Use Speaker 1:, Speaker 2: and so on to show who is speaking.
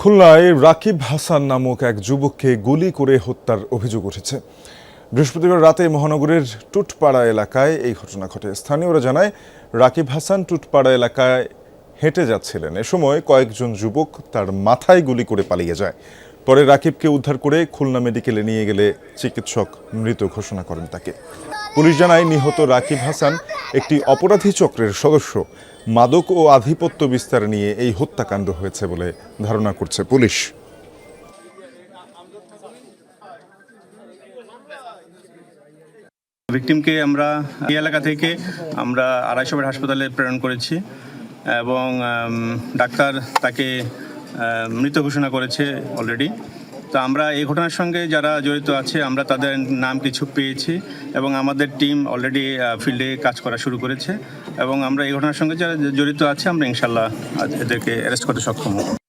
Speaker 1: খুলনায় রাকিব হাসান নামক এক যুবককে গুলি করে হত্যার অভিযোগ উঠেছে। বৃহস্পতিবার রাতে মহানগরের টুটপাড়া এলাকায় এই ঘটনা ঘটে। স্থানীয়রা জানায়, রাকিব হাসান টুটপাড়া এলাকায় হেঁটে যাচ্ছিলেন। এ সময় কয়েকজন যুবক তার মাথায় গুলি করে পালিয়ে যায়। পরে রাকিবকে উদ্ধার করে খুলনা মেডিকেলে নিয়ে গেলে চিকিৎসক মৃত ঘোষণা করেন তাকে। পুলিশ জানায়, নিহত রাকিব হাসান একটি অপরাধী চক্রের সদস্য। মাদক ও আধিপত্য বিস্তার নিয়ে এই হত্যাকাণ্ড হয়েছে বলে ধারণা করছে পুলিশ।
Speaker 2: ভিকটিমকে আমরা এই এলাকা থেকে আমরা 250 বেড হাসপাতালে প্রেরণ করেছি এবং ডাক্তার তাকে মৃত ঘোষণা করেছে অলরেডি। তো আমরা এই ঘটনার সঙ্গে যারা জড়িত আছে আমরা তাদের নাম কিছু পেয়েছি এবং আমাদের টিম অলরেডি ফিল্ডে কাজ করা শুরু করেছে এবং আমরা এই ঘটনার সঙ্গে যারা জড়িত আছে আমরা ইনশাল্লাহ এদেরকে অ্যারেস্ট করতে সক্ষম হব।